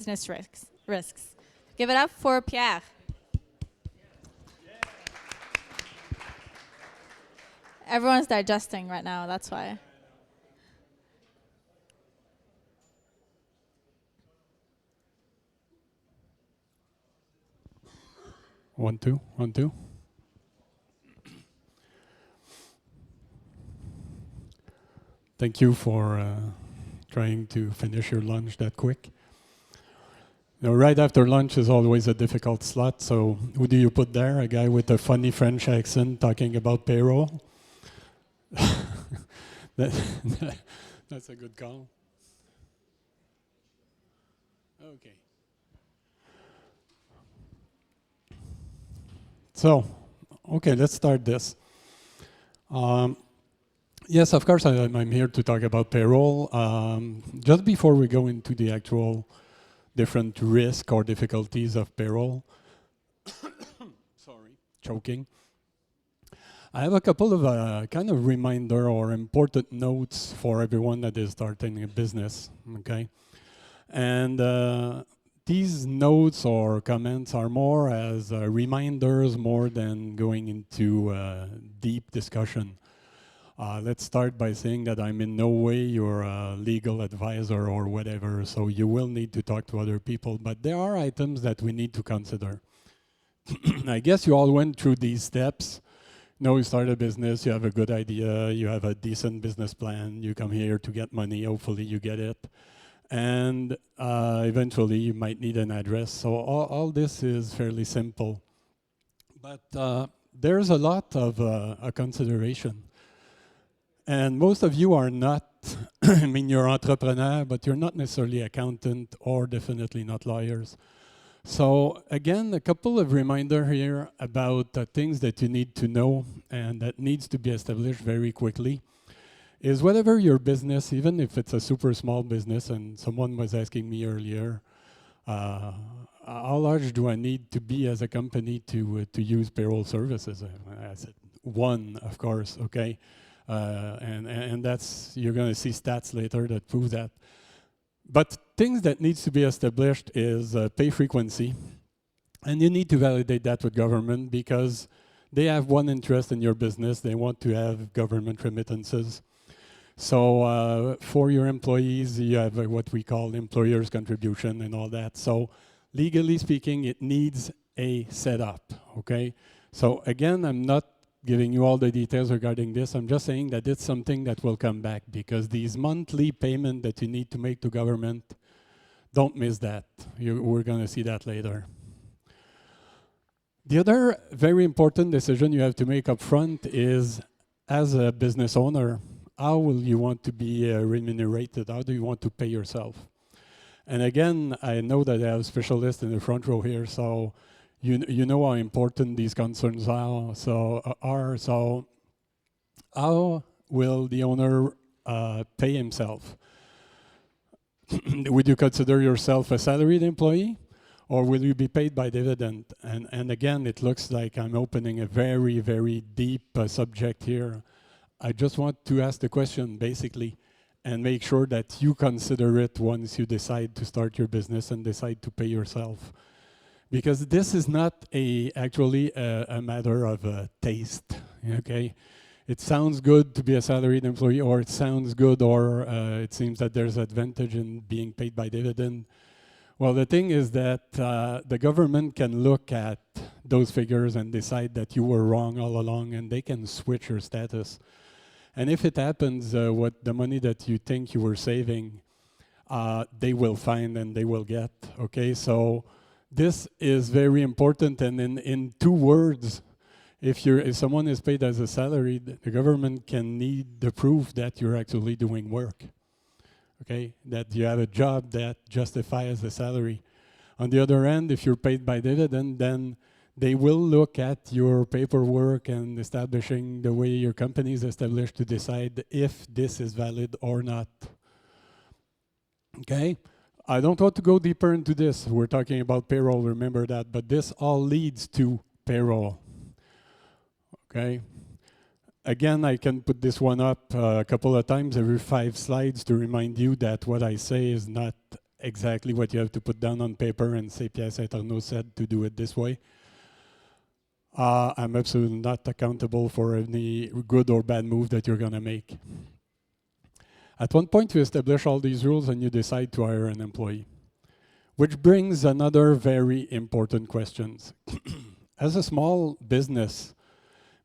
business risks. Give it up for Pierre. Everyone's digesting right now, that's why. One, two, 1, 2. Thank you for trying to finish your lunch that quick. Now, right after lunch is always a difficult slot, so who do you put there? A guy with a funny French accent talking about payroll? That's a good call. Okay. So, okay, let's start this. Yes, of course, I'm here to talk about payroll. Just before we go into the actual different risks or difficulties of payroll, sorry, choking. I have a couple of kind of reminder or important notes for everyone that is starting a business, okay? And these notes or comments are more as reminders more than going into deep discussion. Let's start by saying that I'm in no way your legal advisor or whatever, so you will need to talk to other people, but there are items that we need to consider. I guess you all went through these steps. You start a business, you have a good idea, you have a decent business plan, you come here to get money, hopefully you get it. And eventually you might need an address. So all this is fairly simple. But there's a lot of a consideration. And most of you are not, I mean, you're entrepreneur, but you're not necessarily accountant or definitely not lawyers. So again, a couple of reminders here about things that you need to know and that needs to be established very quickly is whatever your business, even if it's a super small business, and someone was asking me earlier, how large do I need to be as a company to use payroll services? I said, 1, of course, okay? And that's, you're gonna see stats later that prove that. But things that needs to be established is pay frequency. And you need to validate that with government because they have one interest in your business. They want to have government remittances. So for your employees, you have what we call employer's contribution and all that. So legally speaking, it needs a setup, okay? So again, I'm not giving you all the details regarding this. I'm just saying that it's something that will come back because these monthly payment that you need to make to government, don't miss that. We're gonna see that later. The other very important decision you have to make up front is, as a business owner, how will you want to be remunerated? How do you want to pay yourself? And again, I know that I have specialists in the front row here, so you know how important these concerns are. So how will the owner pay himself? Would you consider yourself a salaried employee, or will you be paid by dividend? And again, it looks like I'm opening a very, very deep subject here. I just want to ask the question, basically, and make sure that you consider it once you decide to start your business and decide to pay yourself. Because this is not actually a matter of taste, okay? It sounds good to be a salaried employee, or it sounds good, or it seems that there's advantage in being paid by dividend. Well, the thing is that the government can look at those figures and decide that you were wrong all along, and they can switch your status. And if it happens, what the money that you think you were saving, they will find and they will get, okay? So this is very important, and in 2 words, if someone is paid as a salary, the government can need the proof that you're actually doing work, okay? That you have a job that justifies the salary. On the other end, if you're paid by dividend, then they will look at your paperwork and establishing the way your company is established to decide if this is valid or not, okay? I don't want to go deeper into this. We're talking about payroll, remember that, but this all leads to payroll, okay? Again, I can put this one up a couple of times every 5 slides to remind you that what I say is not exactly what you have to put down on paper and say Pierre St-Arnault said to do it this way. I'm absolutely not accountable for any good or bad move that you're going to make. At one point, you establish all these rules and you decide to hire an employee. Which brings another very important question. As a small business,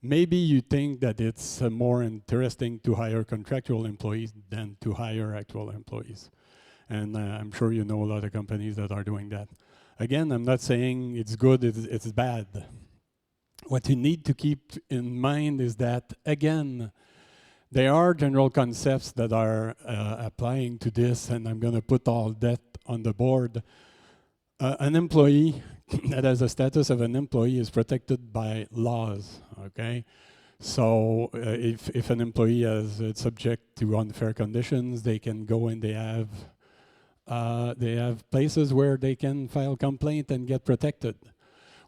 maybe you think that it's more interesting to hire contractual employees than to hire actual employees. And I'm sure you know a lot of companies that are doing that. Again, I'm not saying it's good, it's bad. What you need to keep in mind is that, again, there are general concepts that are applying to this, and I'm going to put all that on the board. An employee that has a status of an employee is protected by laws, okay? So if an employee is subject to unfair conditions, they can go and they have places where they can file complaint and get protected.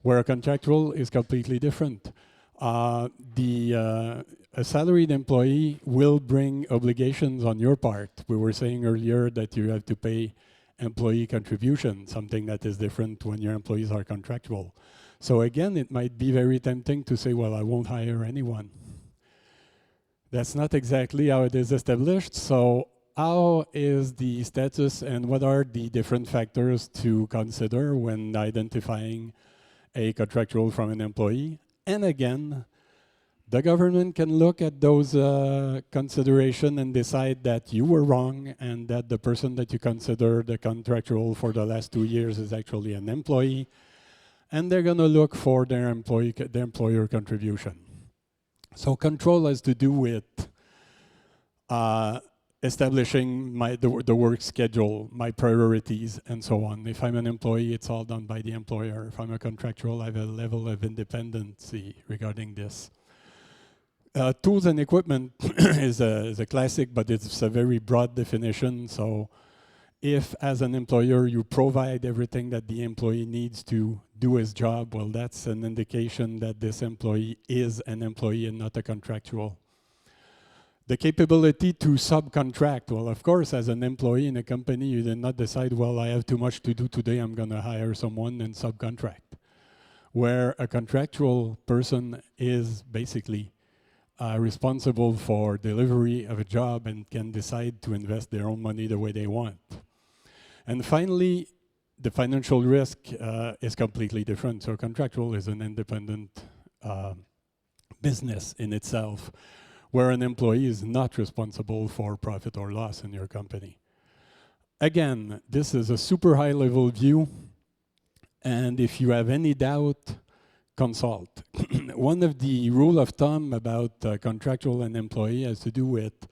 Where a contractual is completely different. A salaried employee will bring obligations on your part. We were saying earlier that you have to pay employee contribution, something that is different when your employees are contractual. So again, it might be very tempting to say, well, I won't hire anyone. That's not exactly how it is established. So how is the status and what are the different factors to consider when identifying a contractual from an employee? And again, the government can look at those considerations and decide that you were wrong and that the person that you consider the contractual for the last 2 years is actually an employee, and they're going to look for their employer contribution. So control has to do with establishing the work schedule, my priorities, and so on. If I'm an employee, it's all done by the employer. If I'm a contractual, I have a level of independency regarding this. Tools and equipment is a classic, but it's a very broad definition. So if, as an employer, you provide everything that the employee needs to do his job, well, that's an indication that this employee is an employee and not a contractual. The capability to subcontract, well, of course, as an employee in a company, you did not decide, well, I have too much to do today, I'm going to hire someone and subcontract. Where a contractual person is basically responsible for delivery of a job and can decide to invest their own money the way they want. And finally, the financial risk is completely different. So contractual is an independent business in itself, where an employee is not responsible for profit or loss in your company. Again, this is a super high level view, and if you have any doubt, consult. One of the rule of thumb about contractual and employee has to do with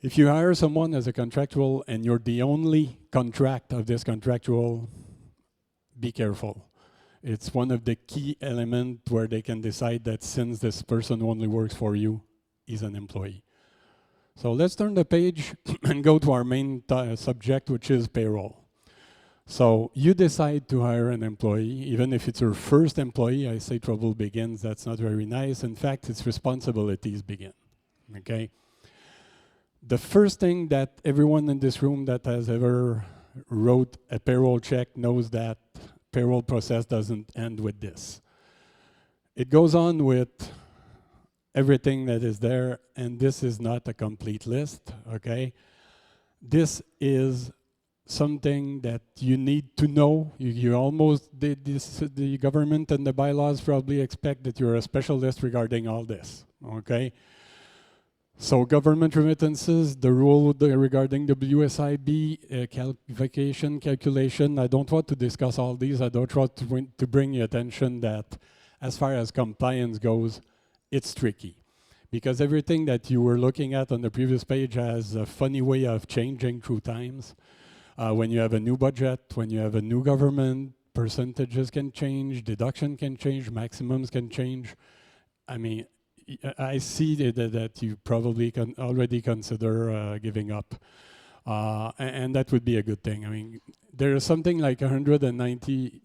if you hire someone as a contractual and you're the only contract of this contractual, be careful. It's one of the key elements where they can decide that since this person only works for you, he's an employee. So let's turn the page and go to our main subject, which is payroll. So you decide to hire an employee, even if it's your first employee, I say trouble begins, that's not very nice. In fact, its responsibilities begin, okay? The first thing that everyone in this room that has ever wrote a payroll check knows that payroll process doesn't end with this. It goes on with everything that is there, and this is not a complete list, okay? This is something that you need to know. You almost did this, the government and the bylaws probably expect that you're a specialist regarding all this, okay? So government remittances, the rule regarding WSIB, vacation calculation, I don't want to discuss all these. I don't want to bring your attention that as far as compliance goes, it's tricky. Because everything that you were looking at on the previous page has a funny way of changing through times. When you have a new budget, when you have a new government, percentages can change, deduction can change, maximums can change. I mean, I see that you probably can already consider giving up. And that would be a good thing. I mean, there is something like 190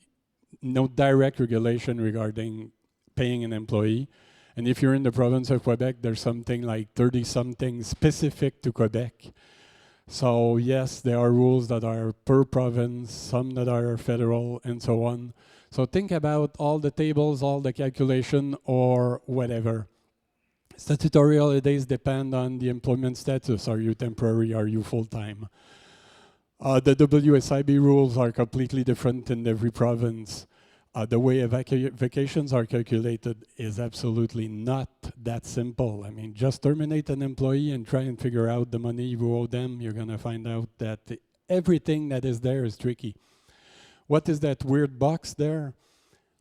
no direct regulation regarding paying an employee. And if you're in the province of Quebec, there's something like 30-something specific to Quebec. So yes, there are rules that are per province, some that are federal, and so on. So think about all the tables, all the calculation, or whatever. Statutory holidays depend on the employment status. Are you temporary? Are you full-time? The WSIB rules are completely different in every province. The way vacations are calculated is absolutely not that simple. I mean, just terminate an employee and try and figure out the money you owe them. You're going to find out that everything that is there is tricky. What is that weird box there?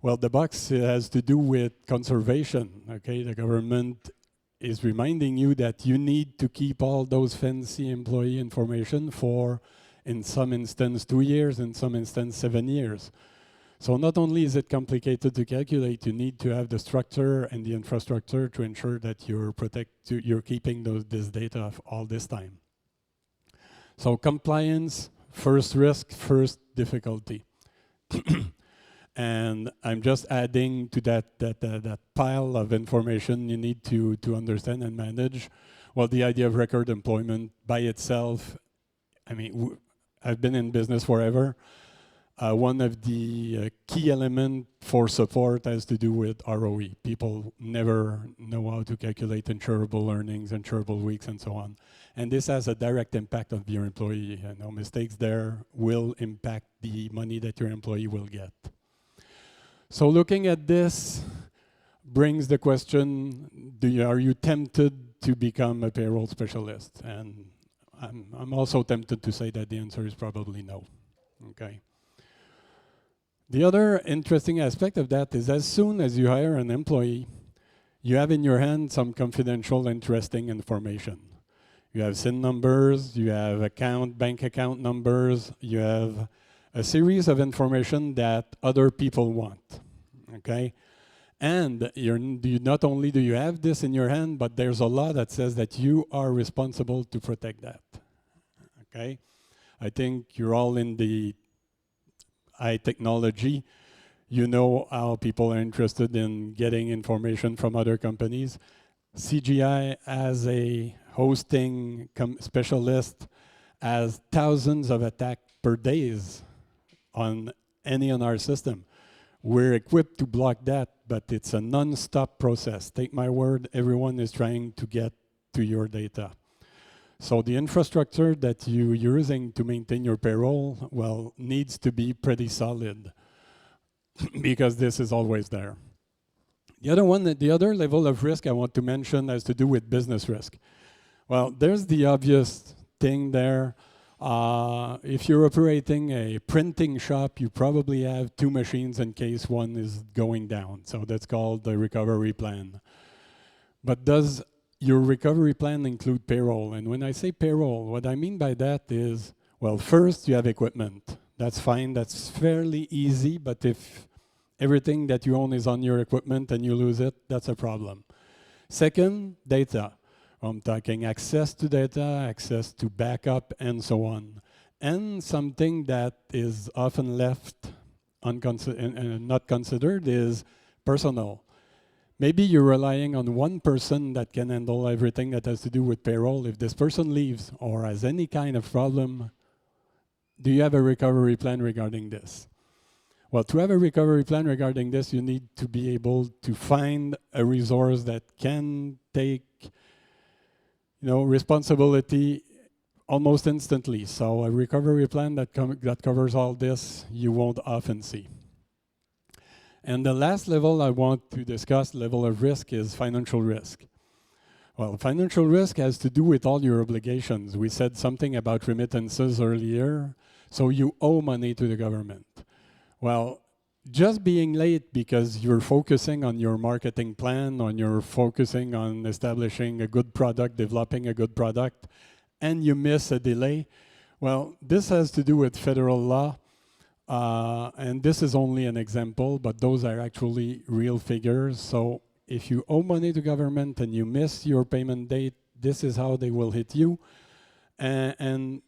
Well, the box has to do with conservation. Okay, the government is reminding you that you need to keep all those fancy employee information for, in some instance, 2 years, in some instance, 7 years. So not only is it complicated to calculate, you need to have the structure and the infrastructure to ensure that you're keeping this data all this time. So compliance, first risk, first difficulty. And I'm just adding to that pile of information you need to understand and manage. Well, the idea of record employment by itself, I mean, I've been in business forever. One of the key elements for support has to do with ROE. People never know how to calculate insurable earnings, insurable weeks, and so on. And this has a direct impact on your employee. Mistakes there will impact the money that your employee will get. So looking at this brings the question, are you tempted to become a payroll specialist? And I'm also tempted to say that the answer is probably no. Okay. The other interesting aspect of that is as soon as you hire an employee, you have in your hand some confidential, interesting information. You have SIN numbers, you have bank account numbers, you have a series of information that other people want, okay? And not only do you have this in your hand, but there's a law that says that you are responsible to protect that, okay? I think you're all in the high technology. You know how people are interested in getting information from other companies. CGI, as a hosting specialist, has thousands of attacks per day on our system. We're equipped to block that, but it's a non-stop process. Take my word, everyone is trying to get to your data. So the infrastructure that you're using to maintain your payroll, well, needs to be pretty solid because this is always there. The other level of risk I want to mention has to do with business risk. Well, there's the obvious thing there. If you're operating a printing shop, you probably have 2 machines in case one is going down. So that's called the recovery plan. But does your recovery plan include payroll? And when I say payroll, what I mean by that is, well, first you have equipment. That's fine, that's fairly easy, but if everything that you own is on your equipment and you lose it, that's a problem. Second, data. I'm talking access to data, access to backup, and so on. And something that is often left not considered is personnel. Maybe you're relying on one person that can handle everything that has to do with payroll. If this person leaves or has any kind of problem, do you have a recovery plan regarding this? Well, to have a recovery plan regarding this, you need to be able to find a resource that can take, responsibility almost instantly. So a recovery plan that covers all this, you won't often see. And the last level I want to discuss, level of risk, is financial risk. Well, financial risk has to do with all your obligations. We said something about remittances earlier. So you owe money to the government. Well, just being late because you're focusing on your marketing plan, or you're focusing on establishing a good product, developing a good product, and you miss a delay, well, this has to do with federal law. And this is only an example, but those are actually real figures. So if you owe money to government and you miss your payment date, this is how they will hit you. And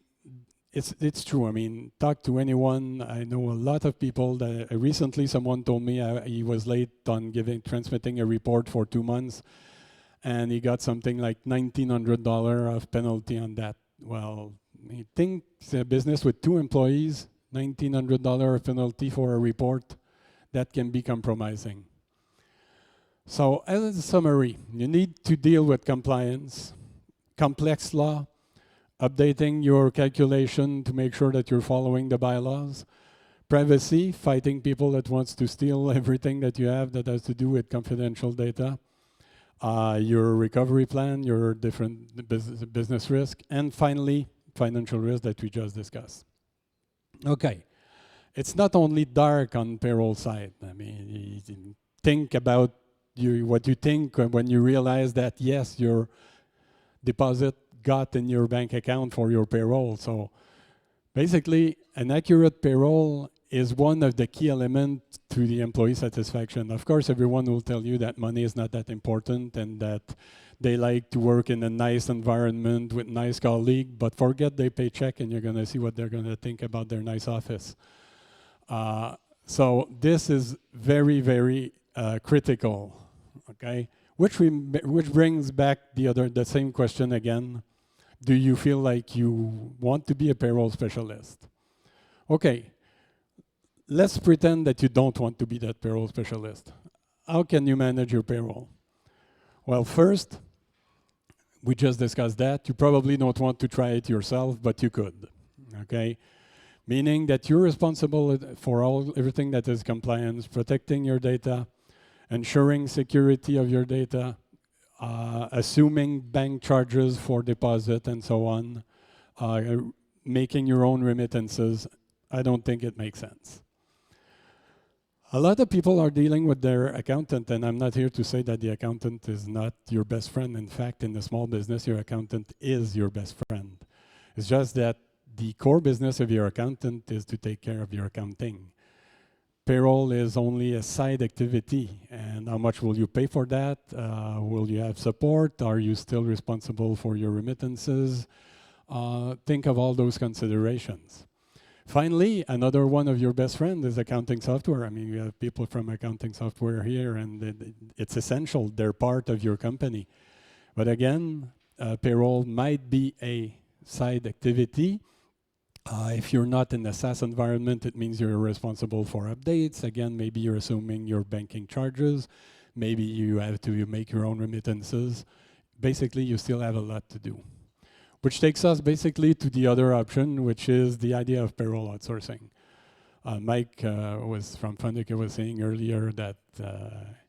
it's true. I mean, talk to anyone. I know a lot of people that recently someone told me he was late on transmitting a report for 2 months, and he got something like $1,900 of penalty on that. Well, Think a business with 2 employees, $1,900 penalty for a report, that can be compromising. So as a summary, you need to deal with compliance, complex law, updating your calculation to make sure that you're following the bylaws, privacy, fighting people that wants to steal everything that you have that has to do with confidential data, your recovery plan, your different business risk, and finally, financial risk that we just discussed. Okay, it's not only dark on payroll side. I mean, think about what you think when you realize that, yes, your deposit got in your bank account for your payroll. So basically, an accurate payroll is one of the key elements to the employee satisfaction. Of course, everyone will tell you that money is not that important and that they like to work in a nice environment with nice colleagues, but forget their paycheck and you're gonna see what they're gonna think about their nice office. So this is very, very critical, okay? Which brings back the same question again. Do you feel like you want to be a payroll specialist? Okay, let's pretend that you don't want to be that payroll specialist. How can you manage your payroll? Well, first, we just discussed that. You probably don't want to try it yourself, but you could, okay? Meaning that you're responsible for everything that is compliance, protecting your data, ensuring security of your data, assuming bank charges for deposit and so on, making your own remittances. I don't think it makes sense. A lot of people are dealing with their accountant, and I'm not here to say that the accountant is not your best friend. In fact, in a small business, your accountant is your best friend. It's just that the core business of your accountant is to take care of your accounting. Payroll is only a side activity, and how much will you pay for that? Will you have support? Are you still responsible for your remittances? Think of all those considerations. Finally, another one of your best friends is accounting software. I mean, we have people from accounting software here, and it's essential. They're part of your company. But again, payroll might be a side activity. If you're not in a SaaS environment, it means you're responsible for updates. Again, maybe you're assuming your banking charges. Maybe you have to make your own remittances. Basically, you still have a lot to do. Which takes us basically to the other option, which is the idea of payroll outsourcing. Mike was from FundThrough was saying earlier that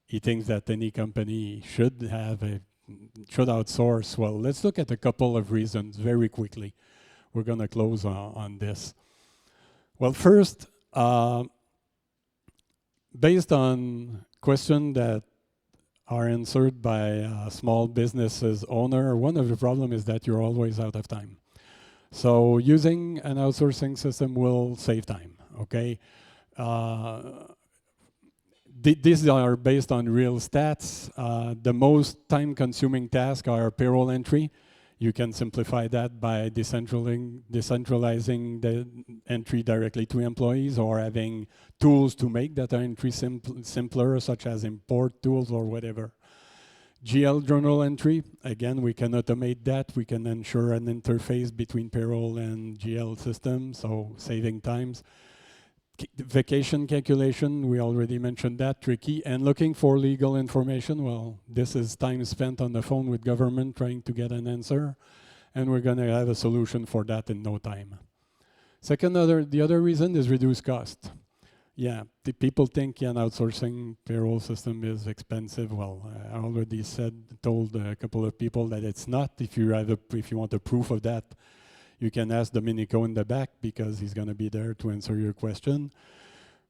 he thinks that any company should outsource. Well, let's look at a couple of reasons very quickly. We're going to close on this. Well, first, based on questions that are answered by small businesses owner, one of the problems is that you're always out of time. So using an outsourcing system will save time, okay? These are based on real stats. The most time-consuming tasks are payroll entry. You can simplify that by decentralizing the entry directly to employees or having tools to make that entry simpler, such as import tools or whatever. GL journal entry, again, we can automate that. We can ensure an interface between payroll and GL system, so saving times. Vacation calculation, we already mentioned that, tricky. And looking for legal information, well, this is time spent on the phone with government trying to get an answer, and we're going to have a solution for that in no time. The other reason is reduced cost. Yeah, the people think an outsourcing payroll system is expensive. Well, I already told a couple of people that it's not. If you want a proof of that, you can ask Dominico in the back because he's going to be there to answer your question.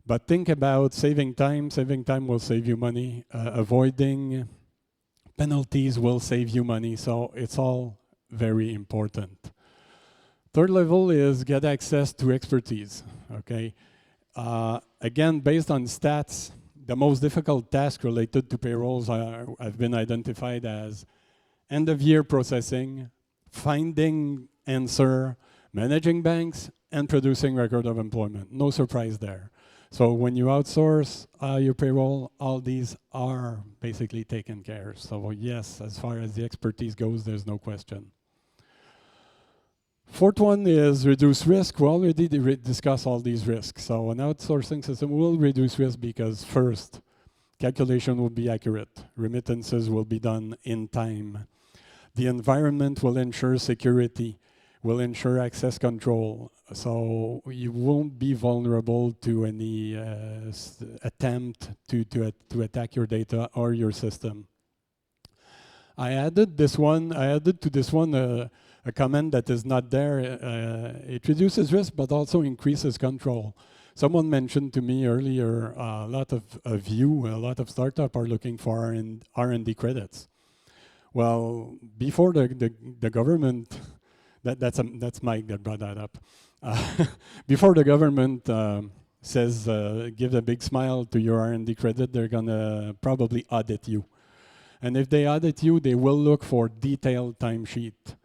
But think about saving time. Saving time will save you money. Avoiding penalties will save you money. So it's all very important. Third level is get access to expertise. Okay. Again, based on stats, the most difficult tasks related to payrolls have been identified as end-of-year processing, finding answer, managing banks, and producing record of employment. No surprise there. So when you outsource your payroll, all these are basically taken care of. So yes, as far as the expertise goes, there's no question. Fourth one is reduce risk. We already discussed all these risks. So an outsourcing system will reduce risk because first, calculation will be accurate. Remittances will be done in time. The environment will ensure security, will ensure access control. So you won't be vulnerable to any attempt to attack your data or your system. I added to this one a comment that is not there. It reduces risk, but also increases control. Someone mentioned to me earlier, a lot of startups are looking for R&D credits. Well, before the government, that's Mike that brought that up. Before the government says give a big smile to your R&D credit, they're gonna probably audit you. And if they audit you, they will look for detailed timesheet,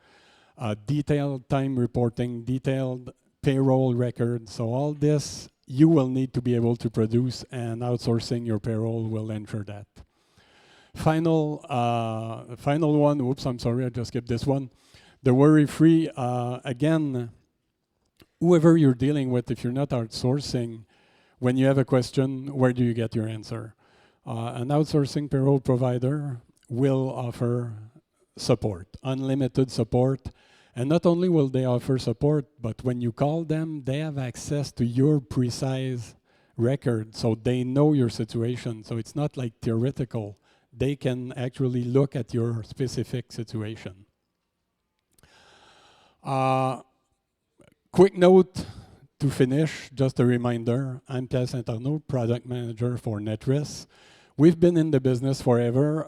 detailed time reporting, detailed payroll records. So all this you will need to be able to produce, and outsourcing your payroll will ensure that. Final one, oops, I'm sorry, I just skipped this one. The worry-free, again, whoever you're dealing with, if you're not outsourcing, when you have a question, where do you get your answer? An outsourcing payroll provider will offer support, unlimited support. And not only will they offer support, but when you call them, they have access to your precise record, so they know your situation. So it's not like theoretical. They can actually look at your specific situation. Quick note to finish, just a reminder, I'm Pierre St-Arnault, product manager for Nethris. We've been in the business forever.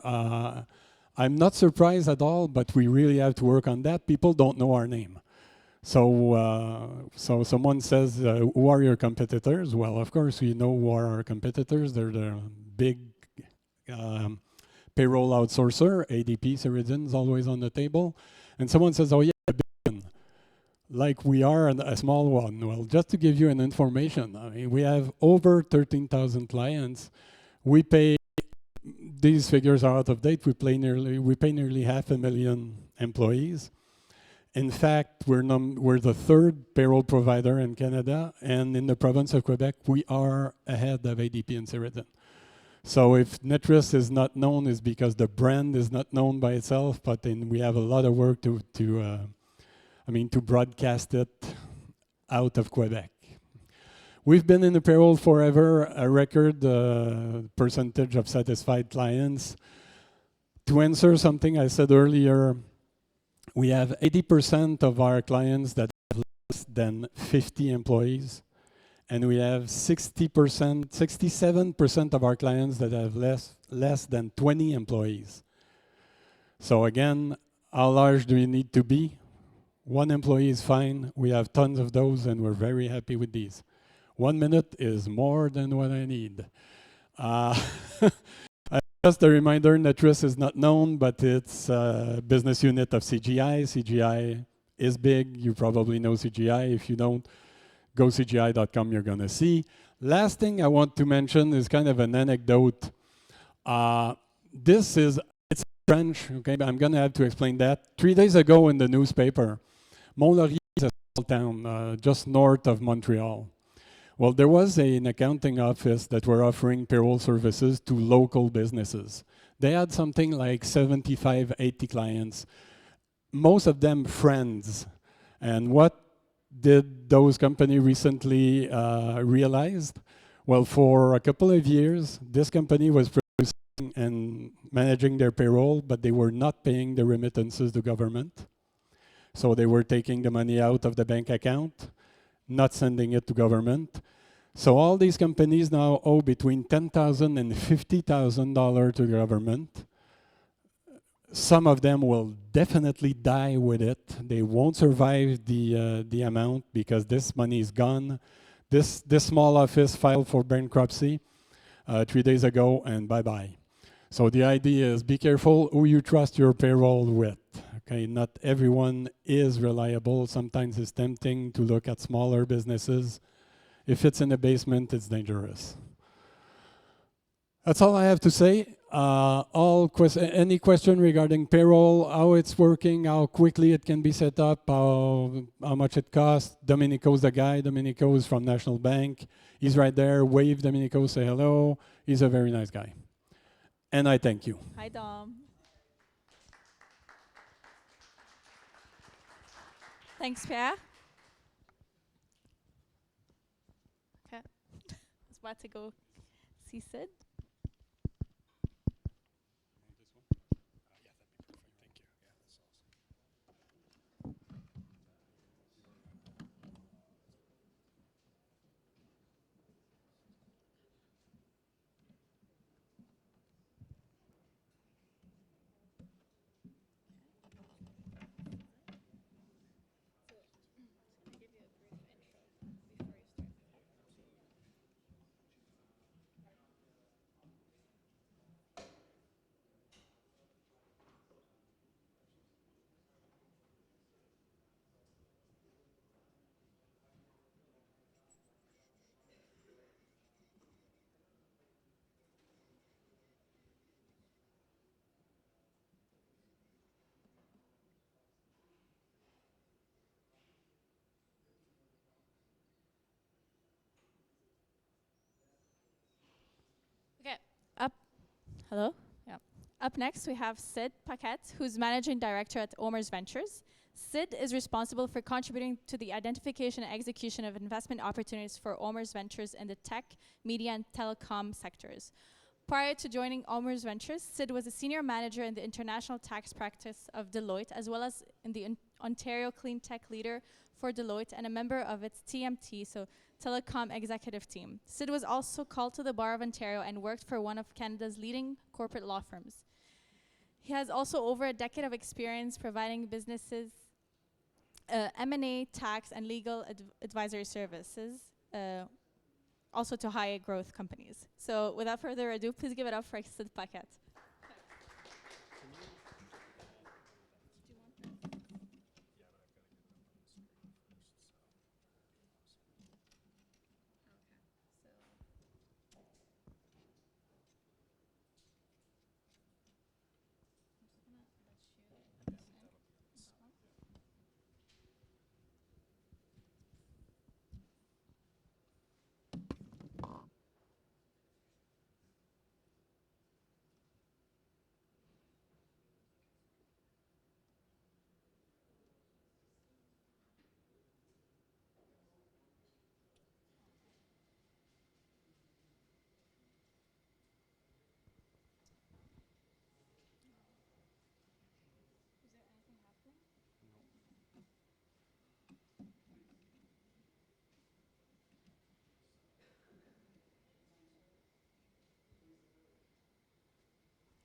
I'm not surprised at all, but we really have to work on that. People don't know our name. So someone says, who are your competitors? Well, of course, we know who are our competitors. They're the big payroll outsourcer, ADP, Ceridian's always on the table. And someone says, oh yeah, a big one. Like we are a small one. Well, just to give you an information, I mean, we have over 13,000 clients. We pay, these figures are out of date, we pay nearly 500,000 employees. In fact, we're the third payroll provider in Canada, and in the province of Quebec, we are ahead of ADP and Ceridian. So if Nethris is not known, it's because the brand is not known by itself, but then we have a lot of work to broadcast it out of Quebec. We've been in the payroll forever, a record percentage of satisfied clients. To answer something I said earlier, we have 80% of our clients that have less than 50 employees, and we have 67% of our clients that have less than 20 employees. So again, how large do you need to be? 1 employee is fine. We have tons of those, and we're very happy with these. 1 minute is more than what I need. Just a reminder, Nethris is not known, but it's a business unit of CGI. CGI is big. You probably know CGI. If you don't, go CGI.com, you're going to see. Last thing I want to mention is kind of an anecdote. It's French, okay, but I'm going to have to explain that. 3 days ago in the newspaper, Mont-Laurier is a small town just north of Montreal. Well, there was an accounting office that were offering payroll services to local businesses. They had something like 75, 80 clients, most of them friends. And what did those companies recently realize? Well, for a couple of years, this company was producing and managing their payroll, but they were not paying the remittances to government. So they were taking the money out of the bank account, not sending it to government. So all these companies now owe between $10,000 and $50,000 to the government. Some of them will definitely die with it. They won't survive the amount because this money is gone. This small office filed for bankruptcy 3 days ago, and bye-bye. So the idea is be careful who you trust your payroll with. Okay, not everyone is reliable. Sometimes it's tempting to look at smaller businesses. If it's in a basement, it's dangerous. That's all I have to say. Any question regarding payroll, how it's working, how quickly it can be set up, how much it costs. Dominico's the guy. Dominico is from National Bank. He's right there. Wave Dominico, say hello. He's a very nice guy. And I thank you. Hi, Dom. Thanks, Pierre. Okay. I was about to go see Sid. Okay, hello? Yeah. Up next, we have Sid Paquette, who's Managing Director at OMERS Ventures. Sid is responsible for contributing to the identification and execution of investment opportunities for OMERS Ventures in the tech, media, and telecom sectors. Prior to joining OMERS Ventures, Sid was a senior manager in the international tax practice of Deloitte, as well as in the Ontario Clean Tech leader for Deloitte and a member of its TMT, so Telecom Executive Team. Sid was also called to the Bar of Ontario and worked for one of Canada's leading corporate law firms. He has also over a decade of experience providing businesses M&A, tax, and legal advisory services, also to high growth companies. So without further ado, please give it up for Sid Paquette.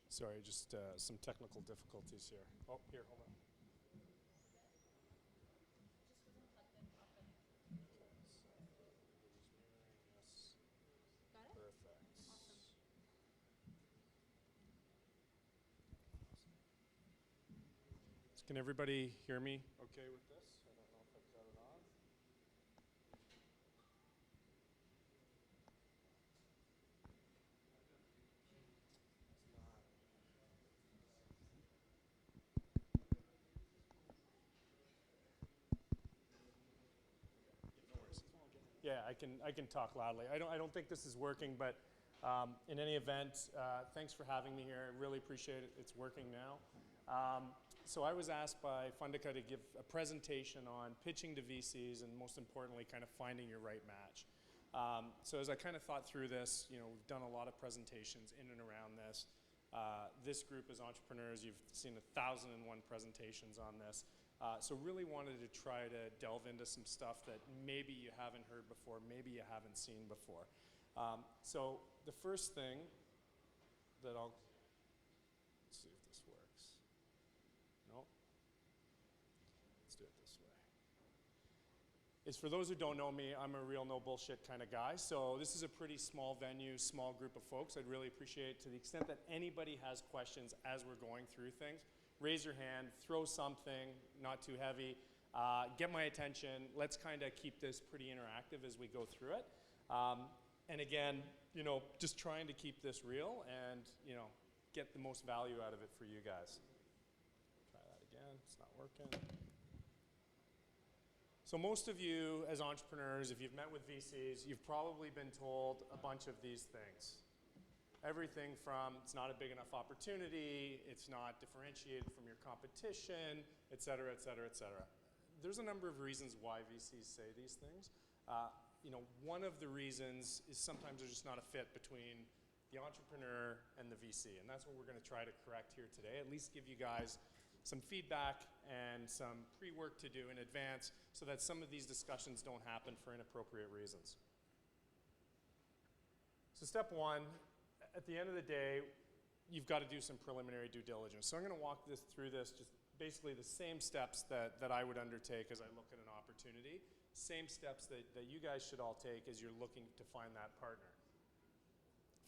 Sorry, just some technical difficulties here. Oh, here, hold on. Can everybody hear me okay with this? I don't know if I've got it on. Yeah, I can talk loudly. I don't think this is working, but in any event, thanks for having me here. I really appreciate it. It's working now. So I was asked by FundThrough to give a presentation on pitching to VCs and most importantly, kind of finding your right match. So as I kind of thought through this, you know, we've done a lot of presentations in and around this. This group is entrepreneurs. You've seen 1,001 presentations on this. So really wanted to try to delve into some stuff that maybe you haven't heard before, maybe you haven't seen before. So the first thing that I'll, let's see if this works. No? Let's do it this way. Is for those who don't know me, I'm a real no bullshit kind of guy. So this is a pretty small venue, small group of folks. I'd really appreciate to the extent that anybody has questions as we're going through things. Raise your hand, throw something, not too heavy, get my attention. Let's kind of keep this pretty interactive as we go through it. And again, you know, just trying to keep this real and, you know, get the most value out of it for you guys. Try that again, it's not working. So most of you as entrepreneurs, if you've met with VCs, you've probably been told a bunch of these things. Everything from it's not a big enough opportunity, it's not differentiated from your competition, et cetera, et cetera, et cetera. There's a number of reasons why VCs say these things. You know, one of the reasons is sometimes there's just not a fit between the entrepreneur and the VC, and that's what we're going to try to correct here today. At least give you guys some feedback and some pre-work to do in advance so that some of these discussions don't happen for inappropriate reasons. So step one, at the end of the day, you've got to do some preliminary due diligence. So I'm going to walk through this, just basically the same steps that I would undertake as I look at an opportunity, same steps that you guys should all take as you're looking to find that partner.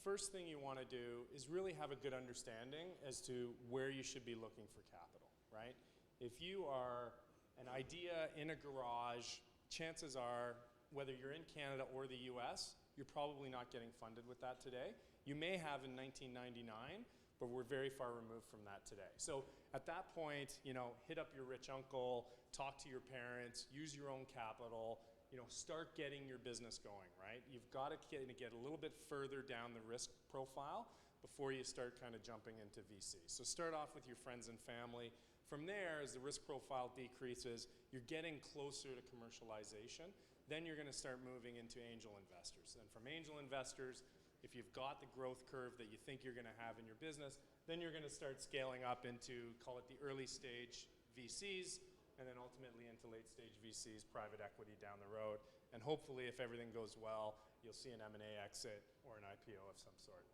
First thing you want to do is really have a good understanding as to where you should be looking for capital, right? If you are an idea in a garage, chances are, whether you're in Canada or the US, you're probably not getting funded with that today. You may have in 1999, but we're very far removed from that today. So at that point, you know, hit up your rich uncle, talk to your parents, use your own capital, you know, start getting your business going, right? You've got to get a little bit further down the risk profile before you start kind of jumping into VC. So start off with your friends and family. From there, as the risk profile decreases, you're getting closer to commercialization. Then you're going to start moving into angel investors. And from angel investors, if you've got the growth curve that you think you're going to have in your business, then you're going to start scaling up into, call it the early stage VCs, and then ultimately into late stage VCs, private equity down the road. And hopefully, if everything goes well, you'll see an M&A exit or an IPO of some sort.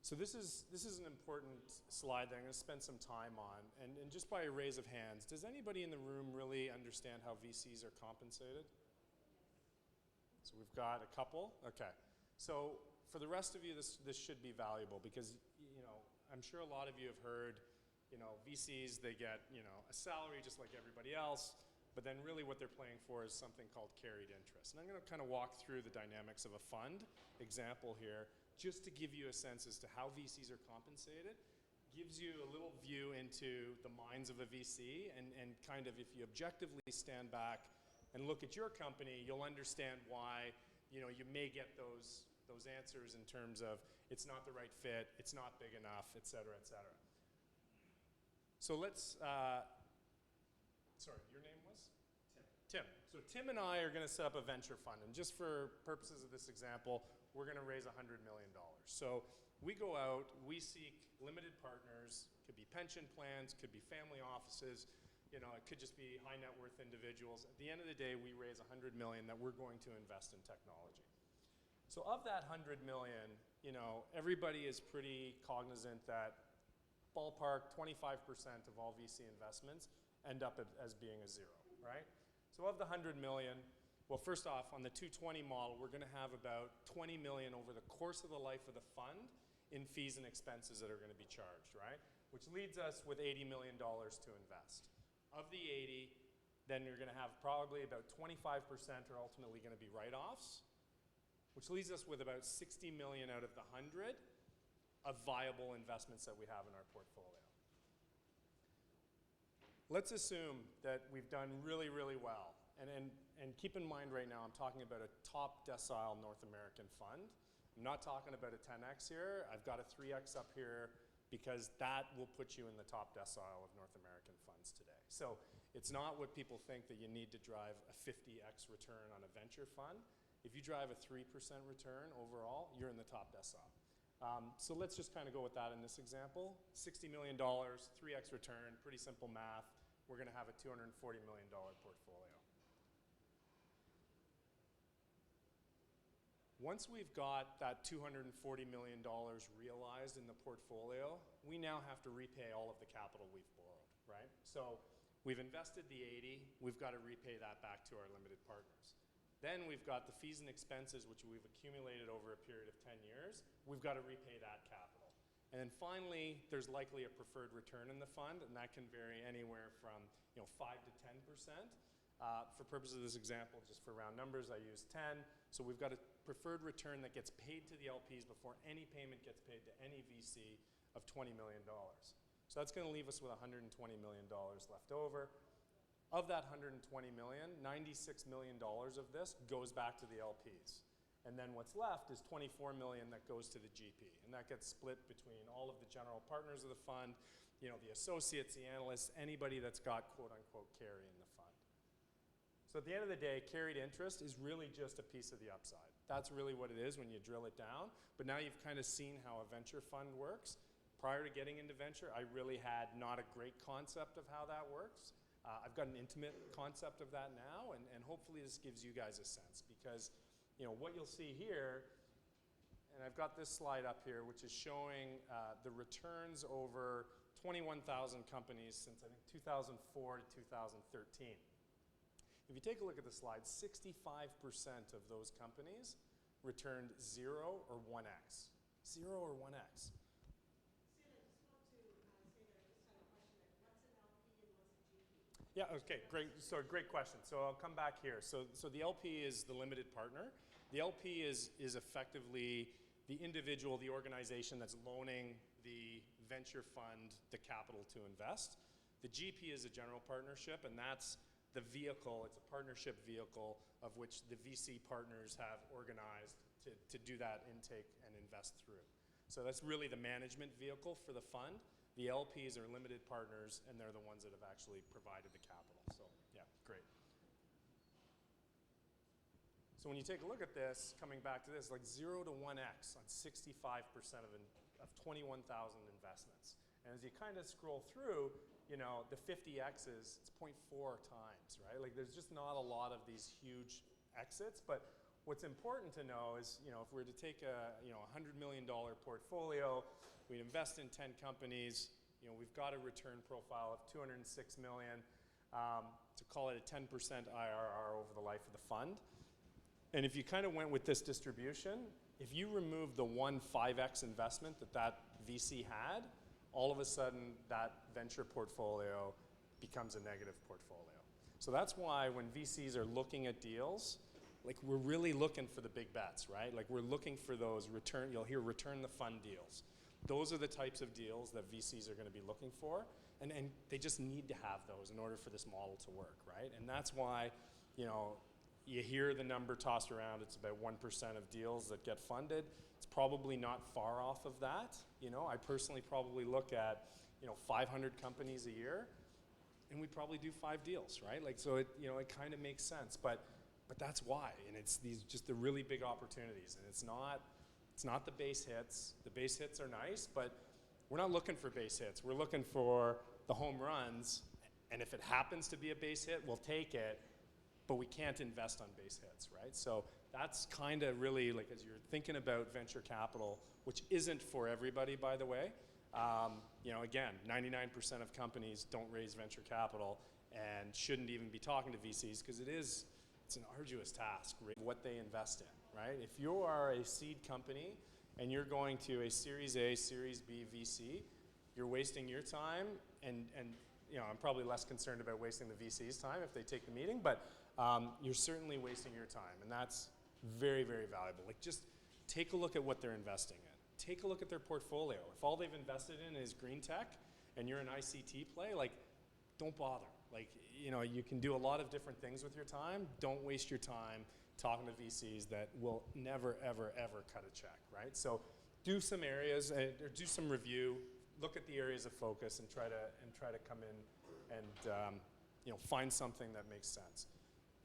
So this is an important slide that I'm going to spend some time on. And just by a raise of hands, does anybody in the room really understand how VCs are compensated? So we've got a couple. Okay. So for the rest of you, this should be valuable because, you know, I'm sure a lot of you have heard, you know, VCs, they get, you know, a salary just like everybody else, but then really what they're playing for is something called carried interest. And I'm going to kind of walk through the dynamics of a fund example here just to give you a sense as to how VCs are compensated. Gives you a little view into the minds of a VC and kind of if you objectively stand back and look at your company, you'll understand why, you know, you may get those answers in terms of it's not the right fit, it's not big enough, et cetera, et cetera. So let's, sorry, your name was? Tim. So Tim and I are going to set up a venture fund. And just for purposes of this example, we're going to raise $100 million. So we go out, we seek limited partners, could be pension plans, could be family offices, you know, it could just be high net worth individuals. At the end of the day, we raise $100 million that we're going to invest in technology. So of that $100 million, you know, everybody is pretty cognizant that ballpark 25% of all VC investments end up as being a zero, right? So of the 100 million, well, first off, on the 220 model, we're going to have about 20 million over the course of the life of the fund in fees and expenses that are going to be charged, right? Which leads us with $80 million to invest. Of the 80, then you're going to have probably about 25% are ultimately going to be write-offs, which leaves us with about 60 million out of the 100 of viable investments that we have in our portfolio. Let's assume that we've done really, really well. And keep in mind right now, I'm talking about a top decile North American fund. I'm not talking about a 10x here. I've got a 3x up here because that will put you in the top decile of North American funds today. So it's not what people think that you need to drive a 50x return on a venture fund. If you drive a 3% return overall, you're in the top decile. So let's just kind of go with that in this example. $60 million, 3x return, pretty simple math. We're going to have a $240 million portfolio. Once we've got that $240 million realized in the portfolio, we now have to repay all of the capital we've borrowed, right? So we've invested the 80, we've got to repay that back to our limited partners. Then we've got the fees and expenses, which we've accumulated over a period of 10 years. We've got to repay that capital. And then finally, there's likely a preferred return in the fund, and that can vary anywhere from 5 to 10%. For purposes of this example, just for round numbers, I use 10. So we've got a preferred return that gets paid to the LPs before any payment gets paid to any VC of $20 million. So that's going to leave us with $120 million left over. Of that $120 million, $96 million of this goes back to the LPs. And then what's left is $24 million that goes to the GP. And that gets split between all of the general partners of the fund, you know, the associates, the analysts, anybody that's got quote-unquote carry in the fund. So at the end of the day, carried interest is really just a piece of the upside. That's really what it is when you drill it down. But now you've kind of seen how a venture fund works. Prior to getting into venture, I really had not a great concept of how that works. I've got an intimate concept of that now, and hopefully this gives you guys a sense, because you know what you'll see here, and I've got this slide up here, which is showing the returns over 21,000 companies since I think 2004 to 2013. If you take a look at the slide, 65% of those companies returned 0 or 1x. 0 or 1x. Yeah, okay, great. So great question. So I'll come back here. So the LP is the limited partner. The LP is effectively the individual, the organization that's loaning the venture fund the capital to invest. The GP is a general partnership, and that's the vehicle. It's a partnership vehicle of which the VC partners have organized to do that intake and invest through. So that's really the management vehicle for the fund. The LPs are limited partners, and they're the ones that have actually provided the capital. So, yeah, great. So when you take a look at this, coming back to this, like 0 to 1x on 65% of 21,000 investments. And as you kind of scroll through, you know, the 50x's, it's 0.4 times, right? Like there's just not a lot of these huge exits, but what's important to know is, you know, if we were to take a, you know, $100 million portfolio, we invest in 10 companies, you know, we've got a return profile of $206 million, to call it a 10% IRR over the life of the fund. And if you kind of went with this distribution, if you remove the 5x investment that VC had, all of a sudden that venture portfolio becomes a negative portfolio. So that's why when VCs are looking at deals, like we're really looking for the big bets, right? Like we're looking for those return, you'll hear return the fund deals. Those are the types of deals that VCs are going to be looking for, and they just need to have those in order for this model to work, right? And that's why, you know, you hear the number tossed around, it's about 1% of deals that get funded. It's probably not far off of that. You know, I personally probably look at, you know, 500 companies a year, and we probably do 5 deals, right? Like, so it, you know, it kind of makes sense, but that's why, and it's these just the really big opportunities, and it's not the base hits. The base hits are nice, but we're not looking for base hits. We're looking for the home runs, and if it happens to be a base hit, we'll take it, but we can't invest on base hits, right? So that's kind of really, like, as you're thinking about venture capital, which isn't for everybody, by the way, you know, again, 99% of companies don't raise venture capital and shouldn't even be talking to VCs because it's an arduous task, what they invest in. Right? If you are a seed company and you're going to a Series A, Series B VC, you're wasting your time, and you know, I'm probably less concerned about wasting the VC's time if they take the meeting, but you're certainly wasting your time, and that's very, very valuable. Like, just take a look at what they're investing in. Take a look at their portfolio. If all they've invested in is green tech and you're an ICT play, like, don't bother. Like, you know, you can do a lot of different things with your time. Don't waste your time talking to VCs that will never, ever, ever cut a check, right? So do some areas, or do some review, look at the areas of focus, and try to come in and you know, find something that makes sense.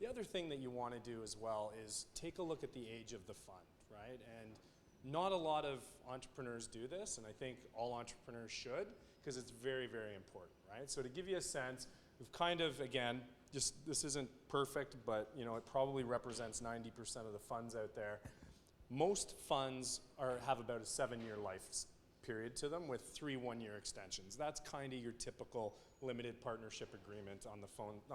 The other thing that you want to do as well is take a look at the age of the fund, right? And not a lot of entrepreneurs do this, and I think all entrepreneurs should, because it's very, very important, right? So to give you a sense, we've kind of, again, just, this isn't perfect, but you know, it probably represents 90% of the funds out there. Most funds have about a 7-year life period to them with 3 one-year extensions. That's kind of your typical limited partnership agreement on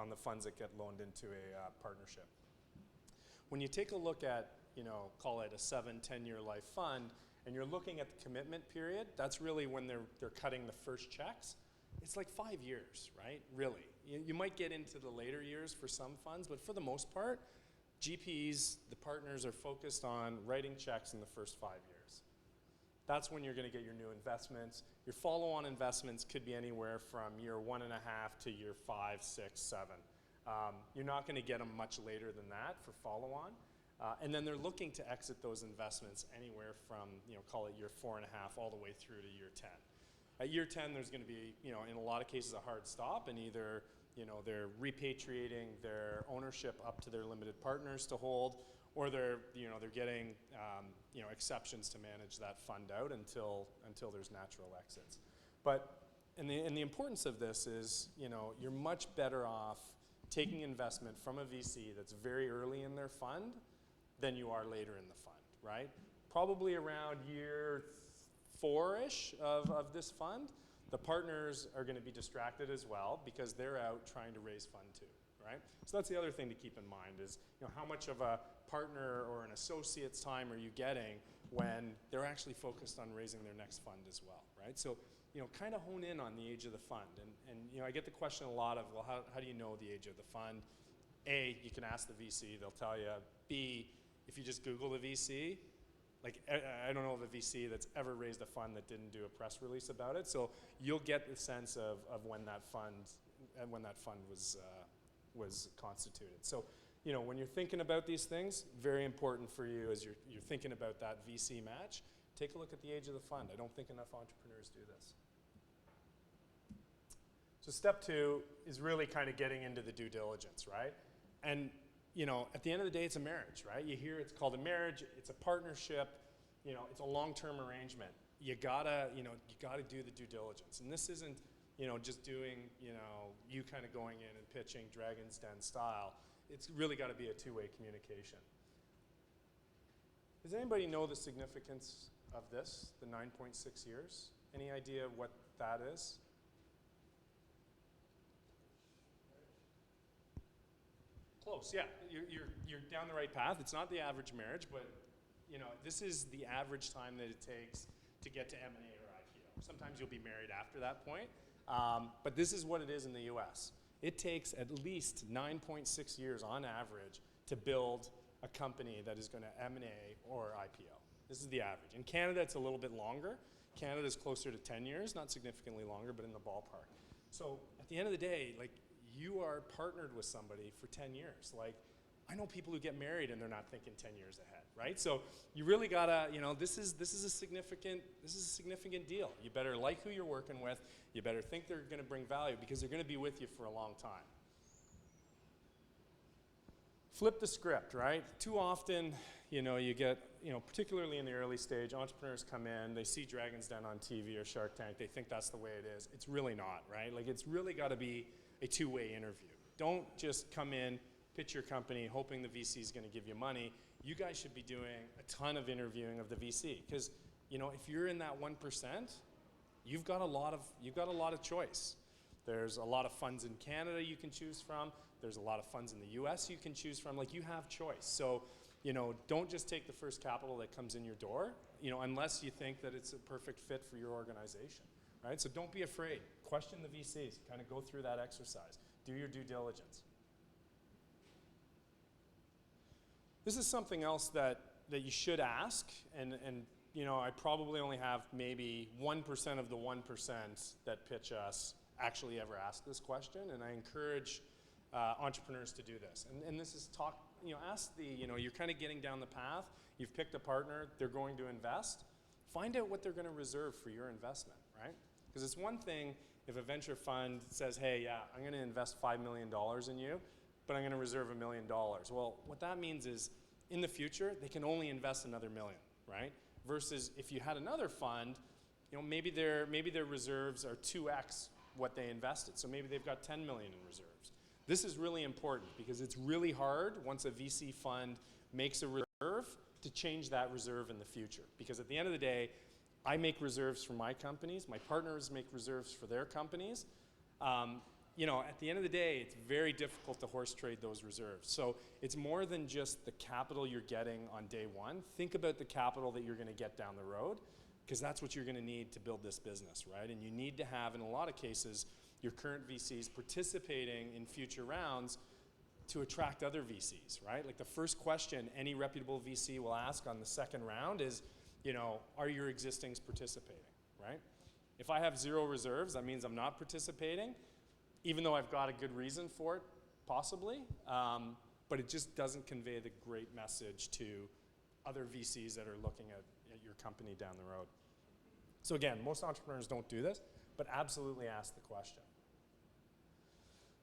the funds that get loaned into a partnership. When you take a look at, you know, call it a 7-10-year life fund, and you're looking at the commitment period, that's really when they're cutting the first checks. It's like 5 years, right? Really. You might get into the later years for some funds, but for the most part, GPs, the partners, are focused on writing checks in the first 5 years. That's when you're going to get your new investments. Your follow-on investments could be anywhere from year 1.5 to year 5, 6, 7. You're not going to get them much later than that for follow-on. And then they're looking to exit those investments anywhere from, call it year 4.5 all the way through to year 10. At year 10, there's going to be, in a lot of cases, a hard stop, and either, they're repatriating their ownership up to their limited partners to hold, or they're getting, exceptions to manage that fund out until there's natural exits. But, and the importance of this is, you're much better off taking investment from a VC that's very early in their fund than you are later in the fund, right? Probably around year 4-ish of this fund, the partners are going to be distracted as well because they're out trying to raise fund too, right? So that's the other thing to keep in mind is, how much of a partner or an associate's time are you getting when they're actually focused on raising their next fund as well, right? So, kind of hone in on the age of the fund. And I get the question a lot of, well, how do you know the age of the fund? A, you can ask the VC, they'll tell you. B, if you just Google the VC, like, I don't know of a VC that's ever raised a fund that didn't do a press release about it. So you'll get the sense of when that fund was constituted. So, when you're thinking about these things, very important for you as you're thinking about that VC match, take a look at the age of the fund. I don't think enough entrepreneurs do this. So step 2 is really kind of getting into the due diligence, right? And at the end of the day, it's a marriage, right? You hear it's called a marriage, it's a partnership, it's a long-term arrangement. You gotta do the due diligence. And this isn't, just doing, you kind of going in and pitching Dragon's Den style. It's really got to be a two-way communication. Does anybody know the significance of this, the 9.6 years? Any idea what that is? Close, yeah. You're down the right path. It's not the average marriage, but this is the average time that it takes to get to M&A or IPO. Sometimes you'll be married after that point, but this is what it is in the US. It takes at least 9.6 years on average to build a company that is going to M&A or IPO. This is the average. In Canada, it's a little bit longer. Canada's closer to 10 years, not significantly longer, but in the ballpark. So at the end of the day, like, you are partnered with somebody for 10 years. Like, I know people who get married and they're not thinking 10 years ahead, right? So you really gotta, this is a significant deal. You better like who you're working with. You better think they're gonna bring value because they're gonna be with you for a long time. Flip the script, right? Too often, you get, particularly in the early stage, entrepreneurs come in, they see Dragon's Den on TV or Shark Tank, they think that's the way it is. It's really not, right? Like, it's really gotta be a two-way interview. Don't just come in, pitch your company, hoping the VC is going to give you money. You guys should be doing a ton of interviewing of the VC because, if you're in that 1%, you've got a lot of choice. There's a lot of funds in Canada you can choose from. There's a lot of funds in the US you can choose from. Like, you have choice. So, don't just take the first capital that comes in your door, unless you think that it's a perfect fit for your organization. Right? So don't be afraid. Question the VCs. Kind of go through that exercise. Do your due diligence. This is something else that you should ask, and I probably only have maybe 1% of the 1% that pitch us actually ever ask this question, and I encourage entrepreneurs to do this. And this is ask you're kind of getting down the path. You've picked a partner. They're going to invest. Find out what they're going to reserve for your investment, right? Because it's one thing if a venture fund says, hey, yeah, I'm going to invest $5 million in you, but I'm going to reserve $1 million. Well, what that means is in the future, they can only invest another $1 million, right? Versus if you had another fund, maybe their reserves are 2x what they invested. So maybe they've got 10 million in reserves. This is really important because it's really hard once a VC fund makes a reserve to change that reserve in the future. Because at the end of the day, I make reserves for my companies. My partners make reserves for their companies. At the end of the day, it's very difficult to horse trade those reserves. So it's more than just the capital you're getting on day one. Think about the capital that you're going to get down the road, because that's what you're going to need to build this business, right? And you need to have, in a lot of cases, your current VCs participating in future rounds to attract other VCs, right? Like the first question any reputable VC will ask on the second round is, you know, are your existings participating, right? If I have 0 reserves, that means I'm not participating, even though I've got a good reason for it, possibly, but it just doesn't convey the great message to other VCs that are looking at your company down the road. So again, most entrepreneurs don't do this, but absolutely ask the question.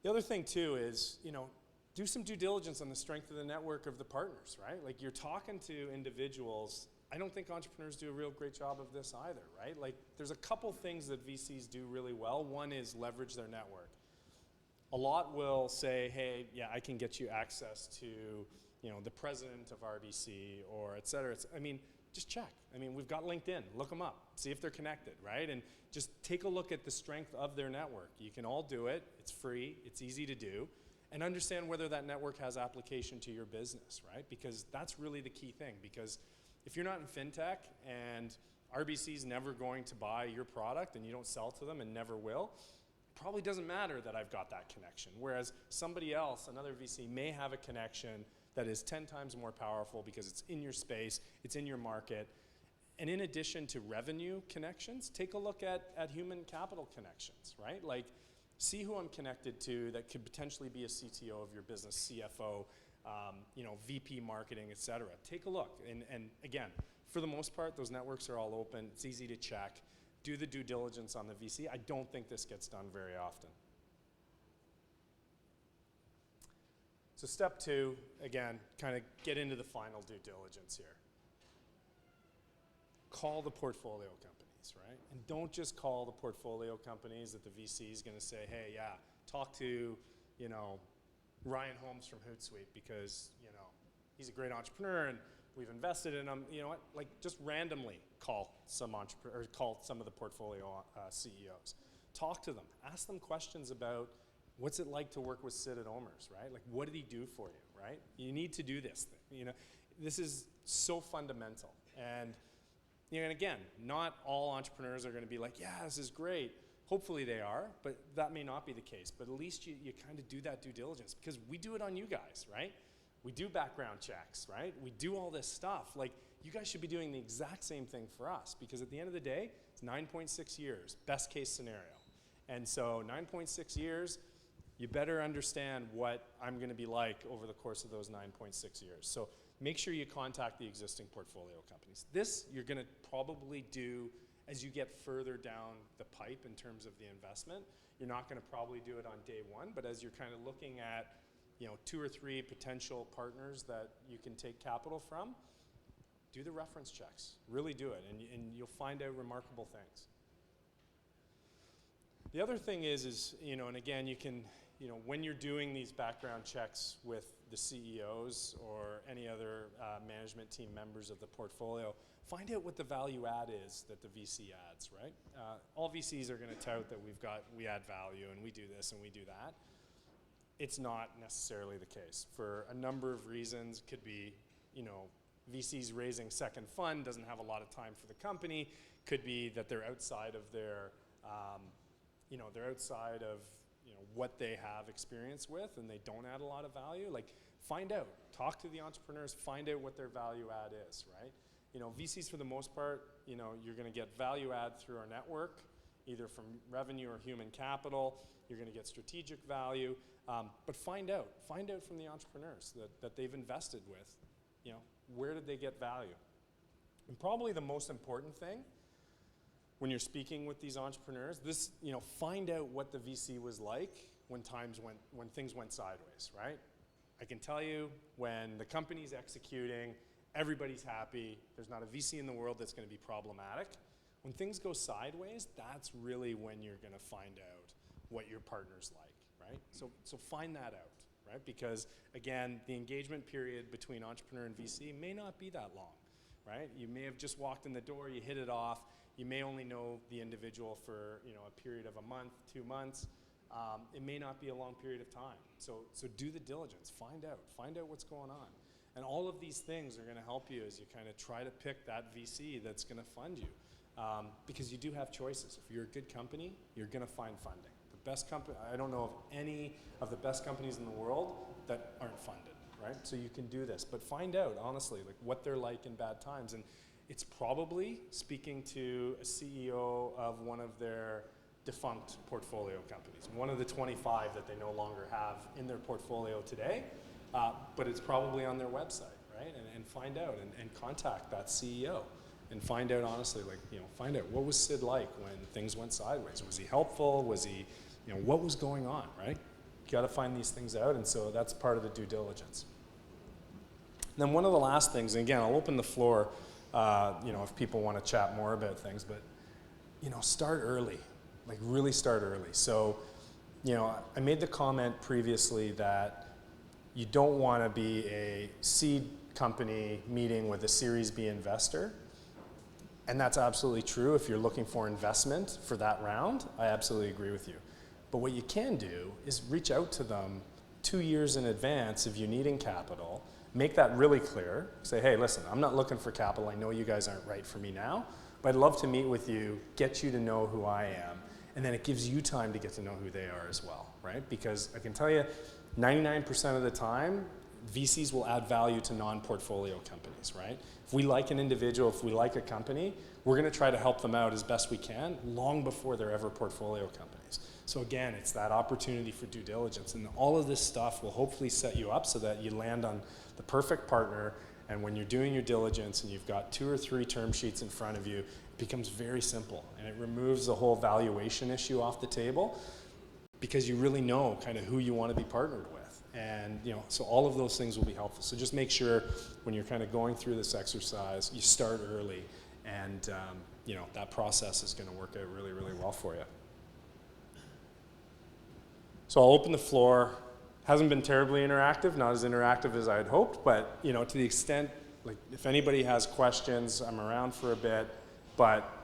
The other thing too is, you know, do some due diligence on the strength of the network of the partners, right? Like you're talking to individuals. I don't think entrepreneurs do a real great job of this either, right? Like there's a couple things that VCs do really well. One is leverage their network. A lot will say, hey, yeah, I can get you access to, you know, the president of RBC or et cetera. I mean, just check. I mean, we've got LinkedIn. Look them up. See if they're connected, right? And just take a look at the strength of their network. You can all do it. It's free. It's easy to do. And understand whether that network has application to your business, right? Because that's really the key thing. Because if you're not in fintech and RBC's never going to buy your product and you don't sell to them and never will, it probably doesn't matter that I've got that connection. Whereas somebody else, another VC, may have a connection that is 10 times more powerful because it's in your space, it's in your market. And in addition to revenue connections, take a look at human capital connections, right? Like, see who I'm connected to that could potentially be a CTO of your business, CFO, you know, VP marketing, et cetera. Take a look. And again, for the most part, those networks are all open. It's easy to check. Do the due diligence on the VC. I don't think this gets done very often. So step 2, again, kind of get into the final due diligence here. Call the portfolio companies, right? And don't just call the portfolio companies that the VC is going to say, hey, yeah, talk to, you know, Ryan Holmes from Hootsuite because, you know, he's a great entrepreneur and we've invested in him. You know what? Like, just randomly call some entrepreneur, or call some of the portfolio CEOs. Talk to them. Ask them questions about what's it like to work with Sid at OMERS, right? Like, what did he do for you, right? You need to do this thing. You know, this is so fundamental. And, you know, and again, not all entrepreneurs are going to be like, yeah, this is great. Hopefully they are, but that may not be the case. But at least you kind of do that due diligence because we do it on you guys, right? We do background checks, right? We do all this stuff. Like, you guys should be doing the exact same thing for us because at the end of the day, it's 9.6 years, best case scenario. And so 9.6 years, you better understand what I'm going to be like over the course of those 9.6 years. So make sure you contact the existing portfolio companies. This you're going to probably do as you get further down the pipe in terms of the investment. You're not going to probably do it on day one, but as you're kind of looking at, you know, 2 or 3 potential partners that you can take capital from, do the reference checks. Really do it, and you'll find out remarkable things. The other thing is, you know, and again, you can, you know, when you're doing these background checks with the CEOs or any other management team members of the portfolio, find out what the value add is that the VC adds, right? All VCs are going to tout that we add value and we do this and we do that. It's not necessarily the case for a number of reasons. Could be, you know, VCs raising second fund, doesn't have a lot of time for the company. Could be that they're outside of their, you know, what they have experience with and they don't add a lot of value. Like, find out, talk to the entrepreneurs, find out what their value add is, right? You know, VCs for the most part, you know, you're going to get value add through our network, either from revenue or human capital. You're going to get strategic value, but find out from the entrepreneurs that they've invested with, you know, where did they get value? And probably the most important thing when you're speaking with these entrepreneurs, this, you know, find out what the VC was like when things went sideways, right? I can tell you when the company's executing, everybody's happy, there's not a VC in the world that's going to be problematic. When things go sideways, that's really when you're going to find out what your partner's like, right? So find that out, right? Because again, the engagement period between entrepreneur and VC may not be that long, right? You may have just walked in the door, you hit it off. You may only know the individual for, you know, a period of a month, 2 months. It may not be a long period of time. So do the diligence, find out what's going on. And all of these things are going to help you as you kind of try to pick that VC that's going to fund you. Because you do have choices. If you're a good company, you're going to find funding. The best company, I don't know of any of the best companies in the world that aren't funded, right? So you can do this, but find out, honestly, like what they're like in bad times. And it's probably speaking to a CEO of one of their defunct portfolio companies, one of the 25 that they no longer have in their portfolio today, but it's probably on their website, right? And find out and contact that CEO and find out honestly, like, find out what was Sid like when things went sideways. Was he helpful? Was he, what was going on, right? You got to find these things out, and so that's part of the due diligence. And then one of the last things, and again, I'll open the floor, if people want to chat more about things, but, start early. Like really start early. So, I made the comment previously that you don't want to be a seed company meeting with a Series B investor. And that's absolutely true if you're looking for investment for that round. I absolutely agree with you. But what you can do is reach out to them 2 years in advance if you're needing capital. Make that really clear. Say, hey, listen, I'm not looking for capital. I know you guys aren't right for me now, but I'd love to meet with you, get you to know who I am. And then it gives you time to get to know who they are as well, right? Because I can tell you, 99% of the time, VCs will add value to non-portfolio companies, right? If we like an individual, if we like a company, we're going to try to help them out as best we can long before they're ever portfolio companies. So again, it's that opportunity for due diligence. And all of this stuff will hopefully set you up so that you land on the perfect partner. And when you're doing your diligence and you've got 2 or 3 term sheets in front of you, it becomes very simple. And it removes the whole valuation issue off the table because you really know kind of who you want to be partnered with. And so all of those things will be helpful. So just make sure when you're kind of going through this exercise, you start early, and that process is going to work out really, really well for you. So I'll open the floor. Hasn't been terribly interactive, not as interactive as I had hoped, but to the extent, like if anybody has questions, I'm around for a bit, but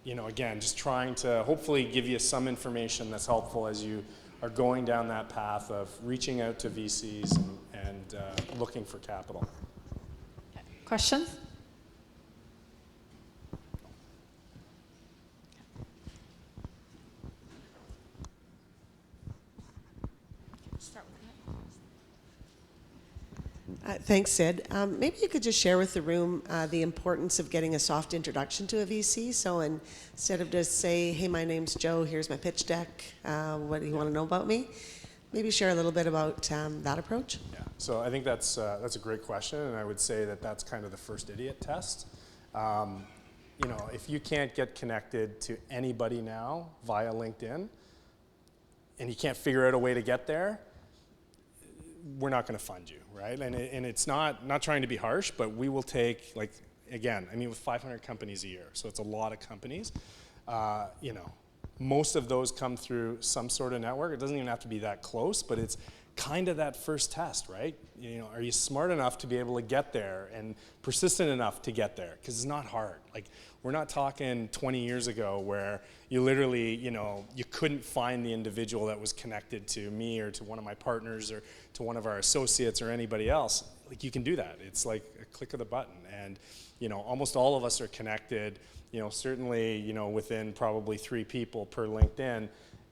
again, just trying to hopefully give you some information that's helpful as you are going down that path of reaching out to VCs and looking for capital. Okay. Questions? Start with that. Thanks, Sid. Maybe you could just share with the room the importance of getting a soft introduction to a VC. So instead of just say, hey, my name's Joe, here's my pitch deck, what do you want to know about me? Maybe share a little bit about that approach. Yeah, so I think that's a great question, and I would say that that's kind of the first idiot test. If you can't get connected to anybody now via LinkedIn, and you can't figure out a way to get there, we're not going to fund you, right? And it's not trying to be harsh, but we will take, like, again, I mean, with 500 companies a year, so it's a lot of companies. Most of those come through some sort of network. It doesn't even have to be that close, but it's kind of that first test, right? Are you smart enough to be able to get there and persistent enough to get there? Because it's not hard. Like, we're not talking 20 years ago where you literally, you couldn't find the individual that was connected to me or to one of my partners or to one of our associates or anybody else. Like, you can do that. It's like a click of the button. And, almost all of us are connected, certainly, within probably 3 people per LinkedIn.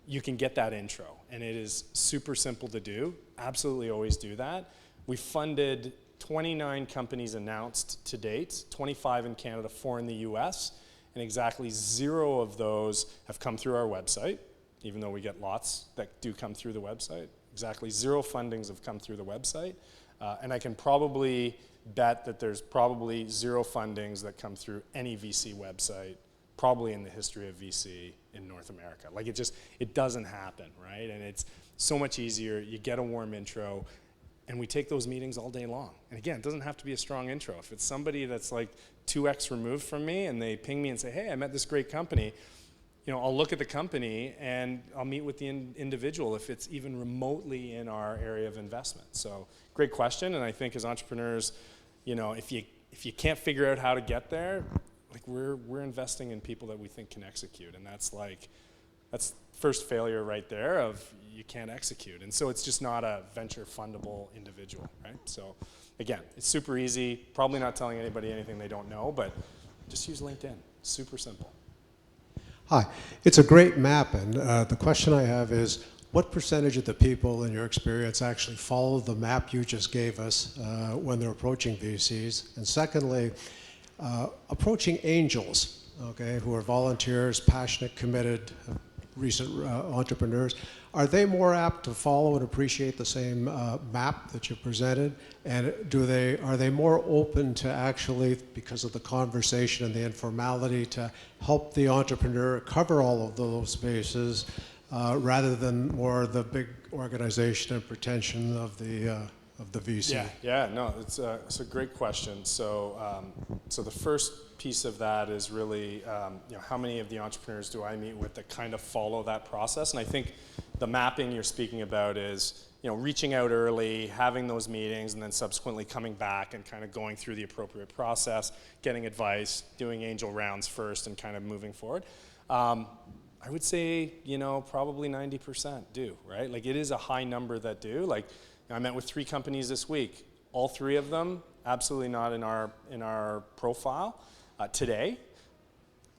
You can get that intro, and it is super simple to do. Absolutely always do that. We funded 29 companies announced to date, 25 in Canada, 4 in the US, and exactly 0 of those have come through our website, even though we get lots that do come through the website. Exactly 0 fundings have come through the website, and I can probably bet that there's probably 0 fundings that come through any VC website, probably in the history of VC in North America. Like, it doesn't happen, right? And it's so much easier. You get a warm intro, and we take those meetings all day long. And again, it doesn't have to be a strong intro. If it's somebody that's like 2x removed from me and they ping me and say, hey, I met this great company, I'll look at the company and I'll meet with the individual if it's even remotely in our area of investment. So great question, and I think as entrepreneurs, if you can't figure out how to get there, like we're investing in people that we think can execute, and that's first failure right there of you can't execute. And so it's just not a venture fundable individual, right? So again, it's super easy, probably not telling anybody anything they don't know, but just use LinkedIn. Super simple. Hi. It's a great map, and the question I have is, what percentage of the people in your experience actually follow the map you just gave us when they're approaching VCs? And secondly, approaching angels, okay, who are volunteers, passionate, committed, recent entrepreneurs, are they more apt to follow and appreciate the same map that you presented? And are they more open to actually, because of the conversation and the informality, to help the entrepreneur cover all of those bases rather than more the big organization and pretension of the VC? Yeah, no, it's a great question. So, so the first piece of that is really, how many of the entrepreneurs do I meet with that kind of follow that process? And I think the mapping you're speaking about is, reaching out early, having those meetings, and then subsequently coming back and kind of going through the appropriate process, getting advice, doing angel rounds first, and kind of moving forward. I would say, probably 90% do, right? Like, it is a high number that do. Like, I met with 3 companies this week. All 3 of them, absolutely not in our profile today.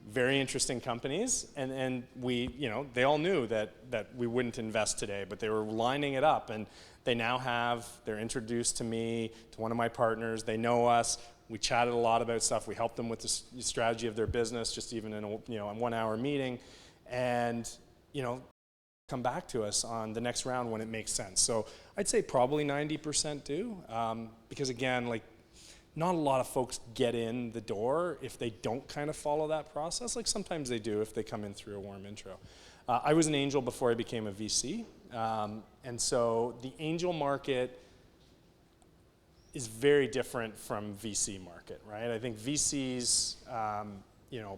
Very interesting companies, and we, they all knew that we wouldn't invest today, but they were lining it up, and they're introduced to me, to one of my partners. They know us. We chatted a lot about stuff. We helped them with the strategy of their business, just even in a 1-hour meeting, and come back to us on the next round when it makes sense. So I'd say probably 90% do, because again, like, not a lot of folks get in the door if they don't kind of follow that process. Like, sometimes they do if they come in through a warm intro. I was an angel before I became a VC, and so the angel market is very different from VC market, right? I think VCs,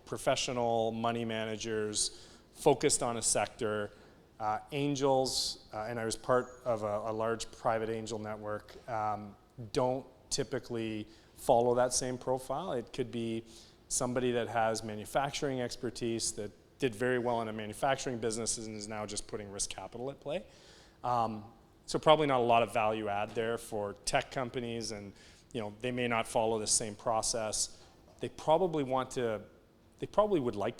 professional money managers focused on a sector. Angels, and I was part of a large private angel network, don't typically follow that same profile. It could be somebody that has manufacturing expertise, that did very well in a manufacturing business and is now just putting risk capital at play. So probably not a lot of value add there for tech companies, and they may not follow the same process. They probably would like to